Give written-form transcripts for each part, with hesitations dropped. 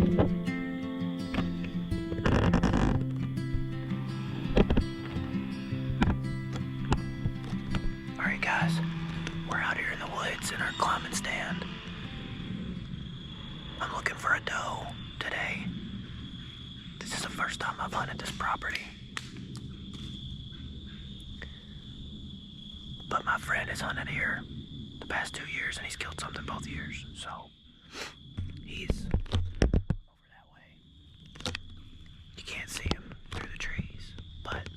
Alright guys, we're out here in the woods in our climbing stand. I'm looking for a doe today. This is the first time I've hunted this property. But my friend has hunted here the past 2 years and he's killed something both years, so he's over that way. You can't see him through the trees, but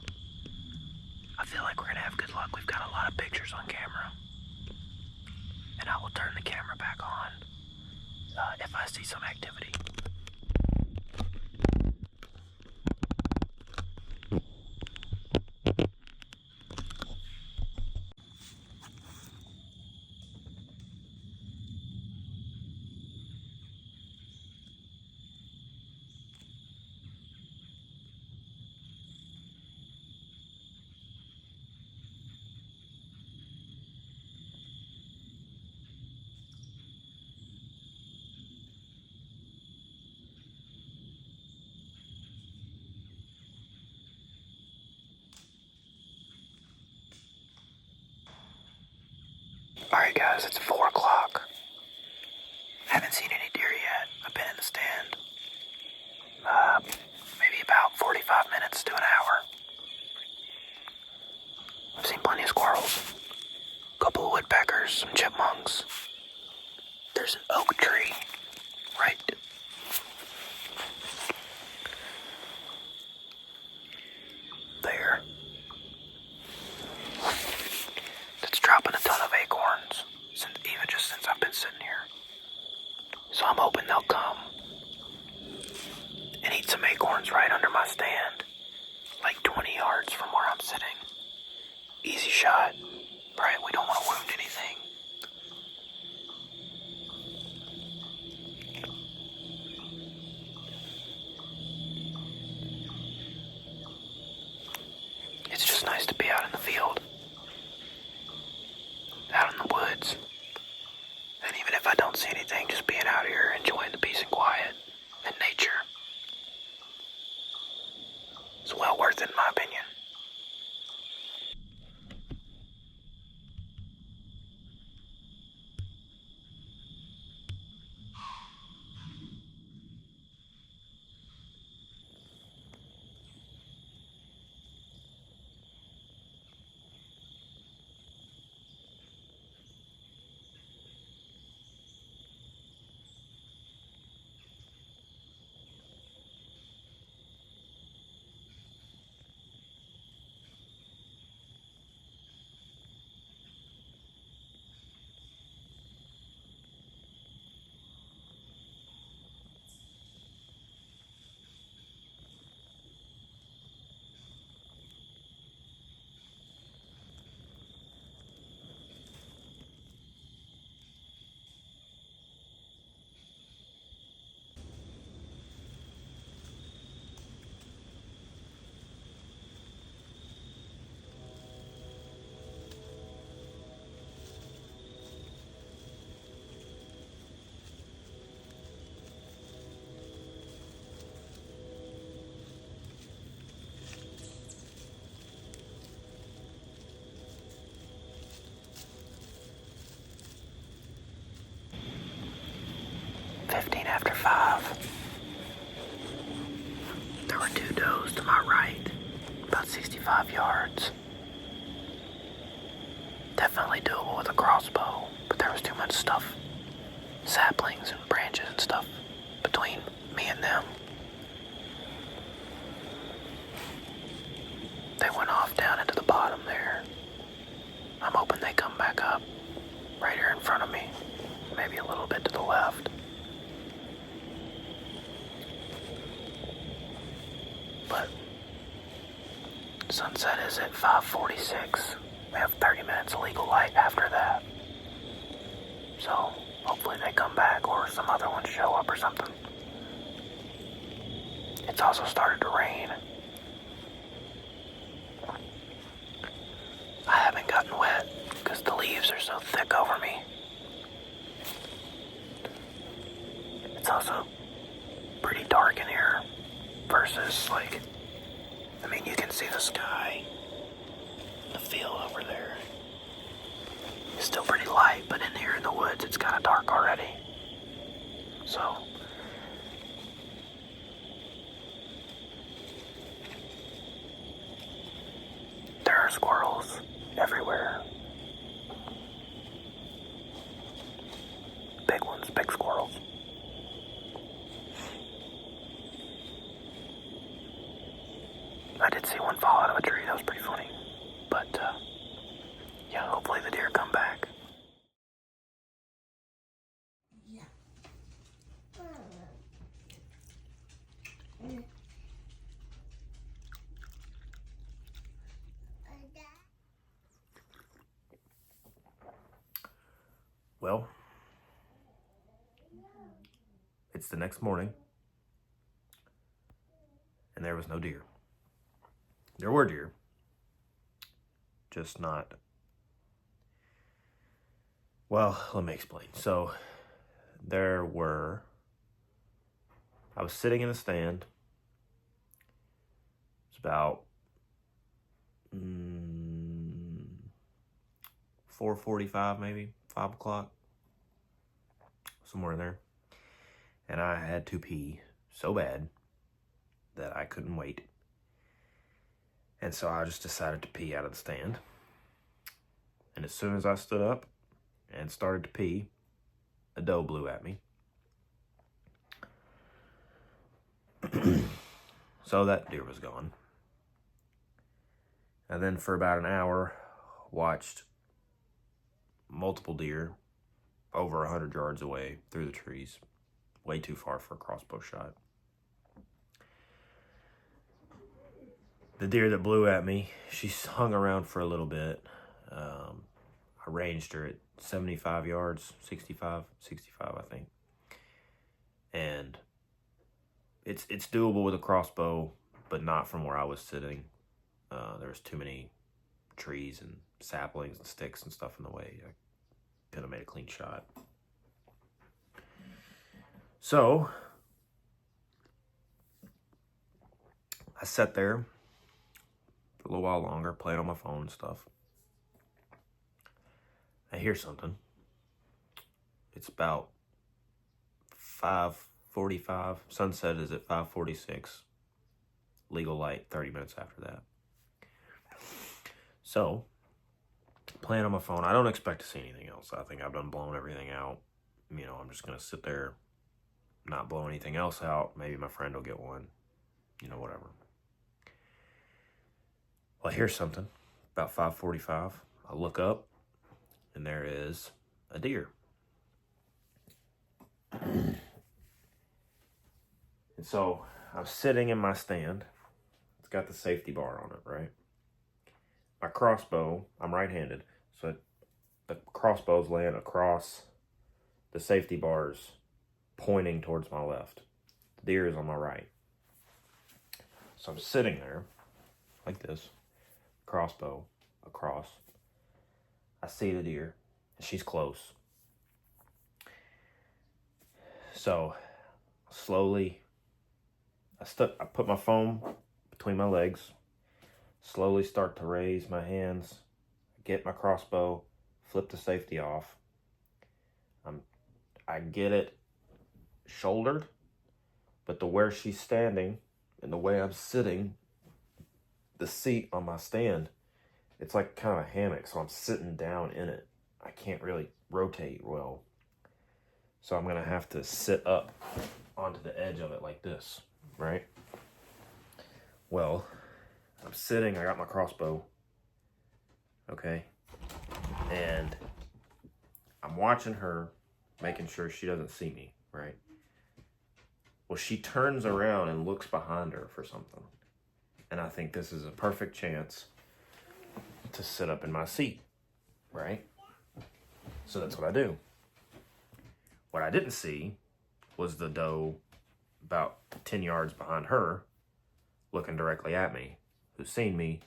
I feel like we're gonna have good luck. We've got a lot of pictures on camera, and I will turn the camera back on if I see some activity. Alright guys, it's 4 o'clock. Haven't seen any deer yet. I've been in the stand maybe about 45 minutes to an hour. I've seen plenty of squirrels, a couple of woodpeckers, some chipmunks. There's an oak tree right there that's dropping a ton of acorns, even just since I've been sitting here. So I'm hoping they'll come and eat some acorns right under my stand, like 20 yards from where I'm sitting. Easy shot, right? We don't want to wound anything. It's just nice to be out in the field, out in the woods. And even if I don't see anything, just being out here, enjoying the peace and quiet and nature. It's well worth it in my opinion. After 5. There were 2 does to my right, about 65 yards. Definitely doable with a crossbow, but there was too much stuff, saplings and branches and stuff between me and them. They went off down into the bottom there. I'm hoping they come back up right here in front of me, maybe a little bit to the left. But sunset is at 5:46. We have 30 minutes of legal light after that. So hopefully they come back or some other ones show up or something. It's also started to rain. I haven't gotten wet because the leaves are so thick over me. It's also pretty dark in here versus, like, I mean, you can see the sky, the field over there. It's still pretty light, but in here in the woods, it's kind of dark already. So, there are squirrels everywhere. Big ones, big squirrels. I did see one fall out of a tree. That was pretty funny. But, yeah, hopefully the deer come back. Well, it's the next morning, and there was no deer. There were deer, just not. Well, let me explain. So, I was sitting in a stand. It's about 4:45, maybe 5 o'clock, somewhere in there. And I had to pee so bad that I couldn't wait. And so I just decided to pee out of the stand. And as soon as I stood up and started to pee, a doe blew at me. So that deer was gone. And then for about an hour, watched multiple deer over 100 yards away through the trees. Way too far for a crossbow shot. The deer that blew at me, she hung around for a little bit. I ranged her at 75 yards, 65, I think. And it's doable with a crossbow, but not from where I was sitting. There's too many trees and saplings and sticks and stuff in the way. I could have made a clean shot. So, I sat there for a little while longer, playing on my phone and stuff. I hear something. It's about 5:45. Sunset is at 5:46. Legal light 30 minutes after that. So, playing on my phone. I don't expect to see anything else. I think I've done blown everything out. You know, I'm just going to sit there, not blow anything else out. Maybe my friend will get one. You know, whatever. Well, I hear something. About 5:45. I look up, and there is a deer. And so I'm sitting in my stand. It's got the safety bar on it, right? My crossbow, I'm right-handed, so the crossbow's laying across the safety bars, pointing towards my left. The deer is on my right. So I'm sitting there, like this, crossbow across. I see the deer, and she's close. So, slowly, I put my phone between my legs, slowly start to raise my hands, get my crossbow, flip the safety off. I get it shouldered, but the where she's standing and the way I'm sitting, the seat on my stand, it's like kind of a hammock, so I'm sitting down in it. I can't really rotate well. So I'm gonna have to sit up onto the edge of it like this, right? Well, I'm sitting, I got my crossbow, okay? And I'm watching her, making sure she doesn't see me, right? Well, she turns around and looks behind her for something. And I think this is a perfect chance to sit up in my seat, right? So that's what I do. What I didn't see was the doe about 10 yards behind her, looking directly at me, who seen me,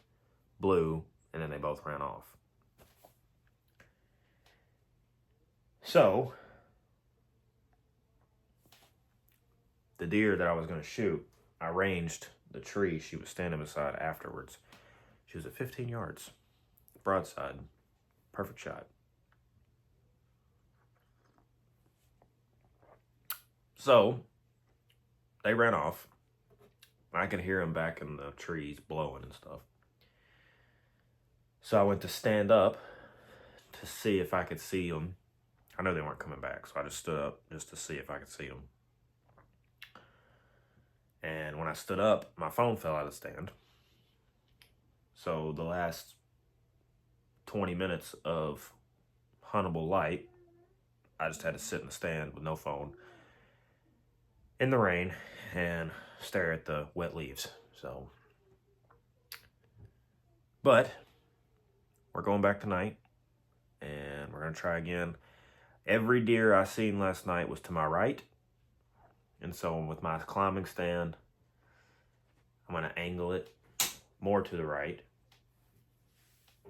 blew, and then they both ran off. So, the deer that I was going to shoot, I ranged the tree she was standing beside afterwards. She was at 15 yards, broadside, perfect shot. So they ran off. I could hear them back in the trees blowing and stuff. So I went to stand up to see if I could see them. I know they weren't coming back, so I just stood up just to see if I could see them. And when I stood up, my phone fell out of the stand. So the last 20 minutes of huntable light, I just had to sit in the stand with no phone in the rain and stare at the wet leaves. So, but we're going back tonight and we're going to try again. Every deer I seen last night was to my right. And so with my climbing stand, I'm going to angle it more to the right.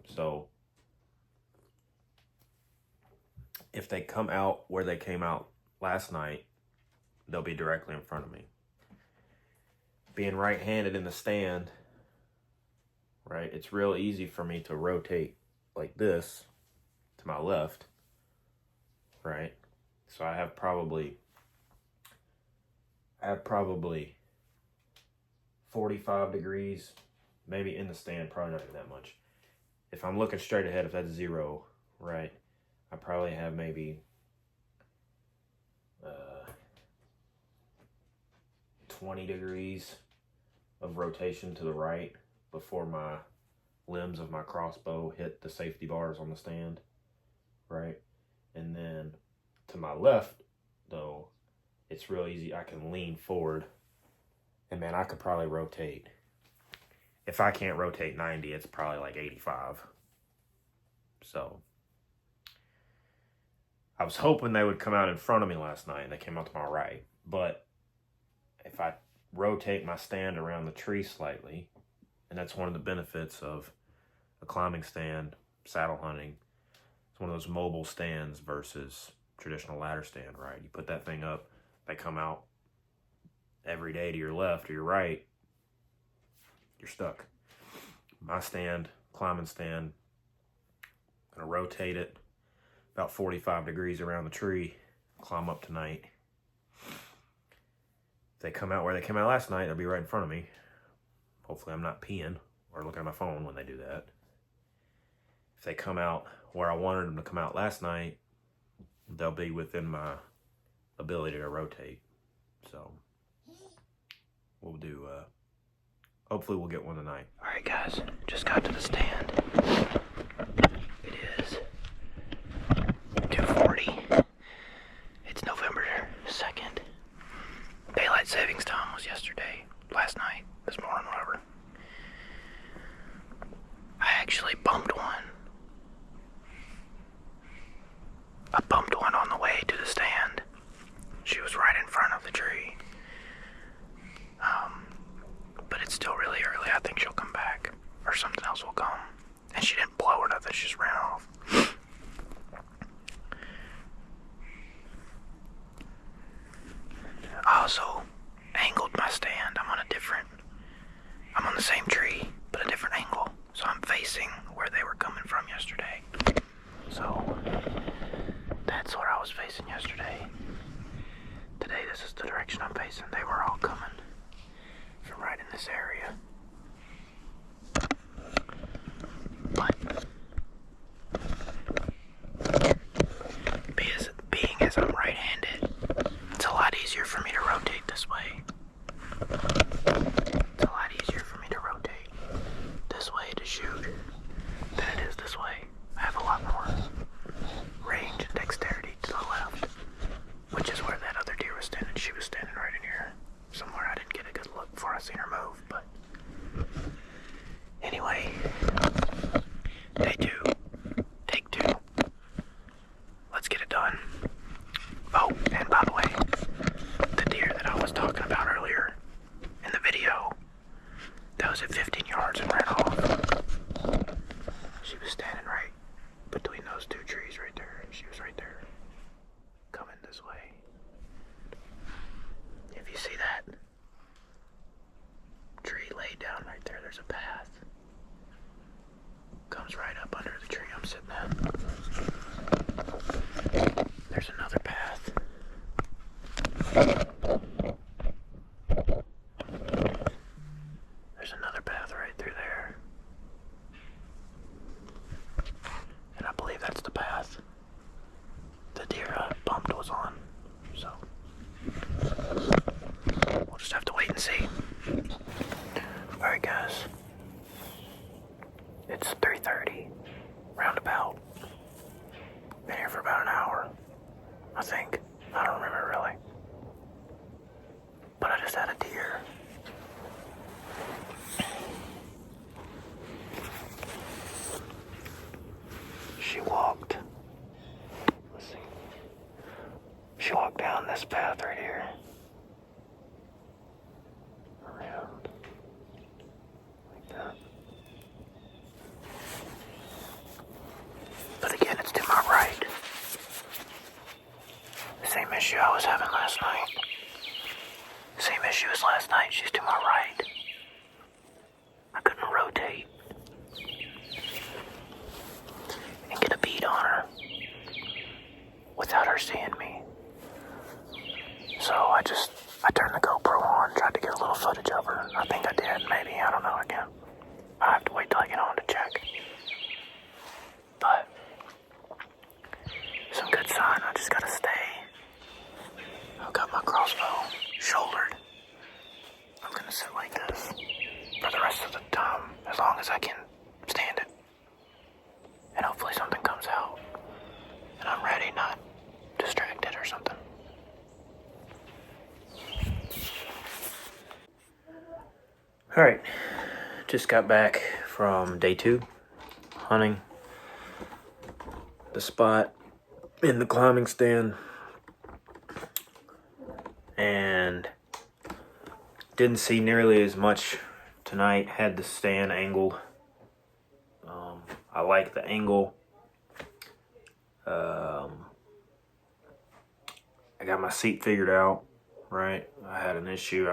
So if they come out where they came out last night, they'll be directly in front of me. Being right-handed in the stand, right, it's real easy for me to rotate like this to my left, right? So I have probably 45 degrees, maybe in the stand, probably not even that much. If I'm looking straight ahead, if that's 0, right, I probably have maybe 20 degrees of rotation to the right before my limbs of my crossbow hit the safety bars on the stand, right? And then to my left, though, it's real easy. I can lean forward, and man, I could probably rotate. If I can't rotate 90, it's probably like 85. So I was hoping they would come out in front of me last night, and they came out to my right. But if I rotate my stand around the tree slightly, and that's one of the benefits of a climbing stand, saddle hunting. It's one of those mobile stands versus traditional ladder stand, right? You put that thing up, they come out every day to your left or your right, you're stuck. My stand, climbing stand, I'm gonna rotate it about 45 degrees around the tree, climb up tonight. If they come out where they came out last night, they'll be right in front of me. Hopefully I'm not peeing or looking at my phone when they do that. If they come out where I wanted them to come out last night, they'll be within my ability to rotate. So we'll do, hopefully we'll get one tonight. All right, guys, just got to the stand. It is 2:40. It's November 2nd. Daylight savings time was yesterday, last night, this morning, whatever. I actually bumped one. I bumped one on the way to the stand. She was right in front of the tree. But it's still really early. I think she'll come back, or something else will come. And she didn't blow or nothing, she just ran off. I also angled my stand. I'm on the same tree, but a different angle. So I'm facing where they were coming from yesterday. So that's where I was facing yesterday. Today, this is the direction I'm facing. They were all coming from right in this area. But being as I'm right-handed, it's a lot easier for me to rotate this way. It's a lot easier for me to rotate this way to shoot than it is this way. I have a lot more range and dexterity to the left, which is where that other deer was standing. She was standing right in here somewhere. I didn't get a good look before I seen her move, but anyway, day 2, take 2. Let's get it done. Oh, and by the way, the deer that I was talking about earlier in the video, that was at 15 yards and ran off. She was standing right between those 2 trees right there. She was right there, coming this way. If you see that, She walked down this path right here. Around. Like that. But again, it's to my right. The same issue I was having last night. Same issue as last night. She's to my right. I couldn't rotate and get a bead on her without her seeing me. So I turned the GoPro on, tried to get a little footage of her. I think I did, maybe, I don't know again. I have to wait till I get on to check. But some good sign, I just gotta stay. I've got my crossbow shouldered. I'm gonna sit like this for the rest of the time, as long as I can stand it. And hopefully something comes out and I'm ready, not distracted or something. Alright, just got back from day 2, hunting the spot in the climbing stand, and didn't see nearly as much tonight. Had the stand angled. I like the angle. I got my seat figured out, right? I had an issue.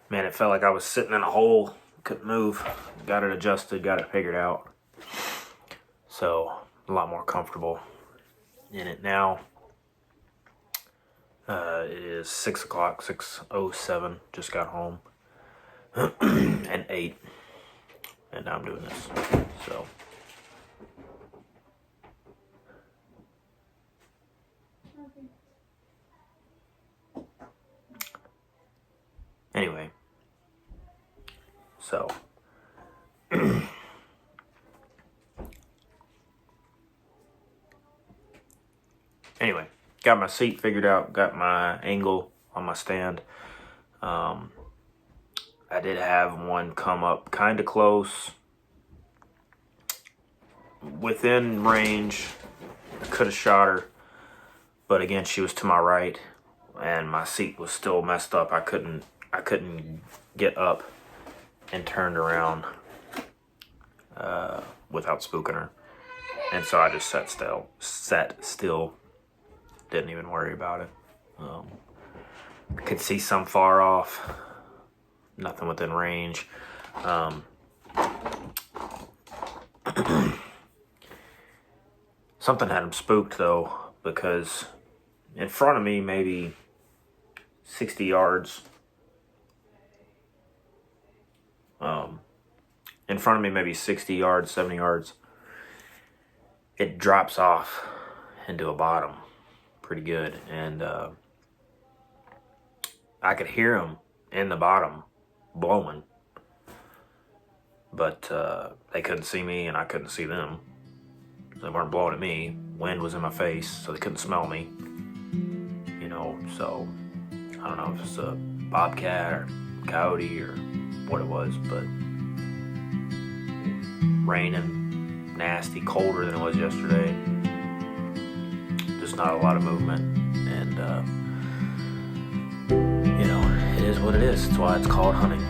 It felt like I was sitting in a hole, couldn't move. Got it adjusted, got it figured out. So, a lot more comfortable in it now. It is 6 o'clock, 6:07, just got home. And 8, and now I'm doing this, so. Anyway, so anyway, got my seat figured out, got my angle on my stand. I did have one come up kind of close, within range. I could have shot her, but again, she was to my right, and my seat was still messed up. I couldn't get up and turned around without spooking her, and so I just sat still. Didn't even worry about it. I could see some far off, nothing within range. Something had him spooked though, because in front of me, maybe 60 yards. In front of me, maybe 60 yards, 70 yards. It drops off into a bottom pretty good, and I could hear him in the bottom blowing, but they couldn't see me and I couldn't see them. They weren't blowing at me. Wind was in my face, so they couldn't smell me. So I don't know if it's a bobcat or coyote or what it was, but raining, nasty, colder than it was yesterday. Just not a lot of movement, and it is what it is. That's why it's called hunting.